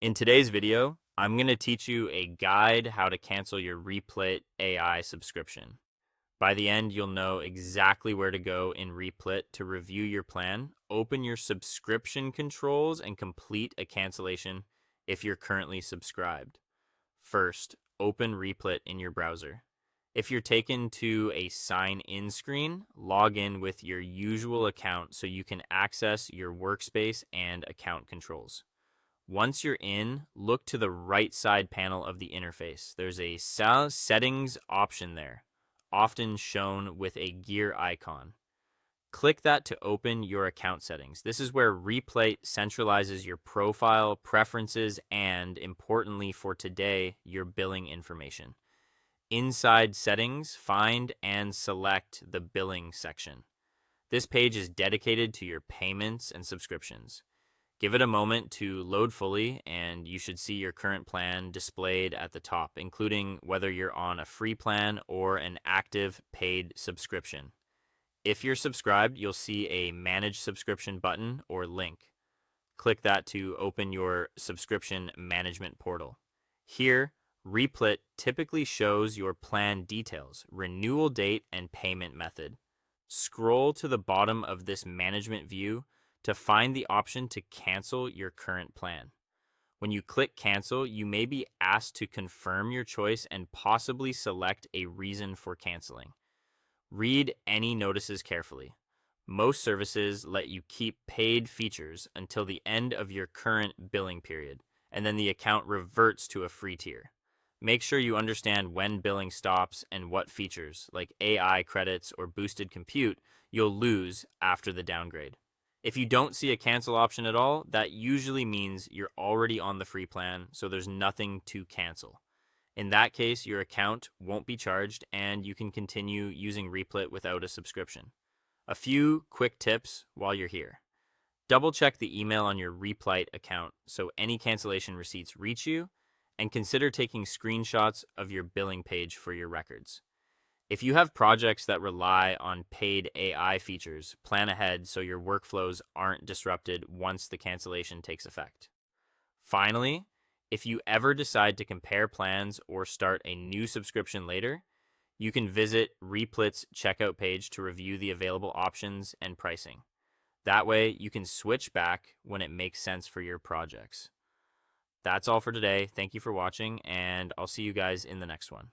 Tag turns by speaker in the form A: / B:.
A: In today's video, I'm going to teach you a guide how to cancel your Replit AI subscription. By the end, you'll know exactly where to go in Replit to review your plan, open your subscription controls, and complete a cancellation if you're currently subscribed. First, open Replit in your browser. If you're taken to a sign-in screen, log in with your usual account so you can access your workspace and account controls. Once you're in, look to the right side panel of the interface. There's a settings option there, often shown with a gear icon. Click that to open your account settings. This is where Replit centralizes your profile, preferences, and, importantly for today, your billing information. Inside settings, find and select the billing section. This page is dedicated to your payments and subscriptions. Give it a moment to load fully, and you should see your current plan displayed at the top, including whether you're on a free plan or an active paid subscription. If you're subscribed, you'll see a Manage Subscription button or link. Click that to open your subscription management portal. Here, Replit typically shows your plan details, renewal date, and payment method. Scroll to the bottom of this management view to find the option to cancel your current plan. When you click cancel, you may be asked to confirm your choice and possibly select a reason for canceling. Read any notices carefully. Most services let you keep paid features until the end of your current billing period, and then the account reverts to a free tier. Make sure you understand when billing stops and what features, like AI credits or boosted compute, you'll lose after the downgrade. If you don't see a cancel option at all, that usually means you're already on the free plan, so there's nothing to cancel. In that case, your account won't be charged and you can continue using Replit without a subscription. A few quick tips while you're here. Double check the email on your Replit account so any cancellation receipts reach you, and consider taking screenshots of your billing page for your records. If you have projects that rely on paid AI features, plan ahead so your workflows aren't disrupted once the cancellation takes effect. Finally, if you ever decide to compare plans or start a new subscription later, you can visit Replit's checkout page to review the available options and pricing. That way, you can switch back when it makes sense for your projects. That's all for today. Thank you for watching, and I'll see you guys in the next one.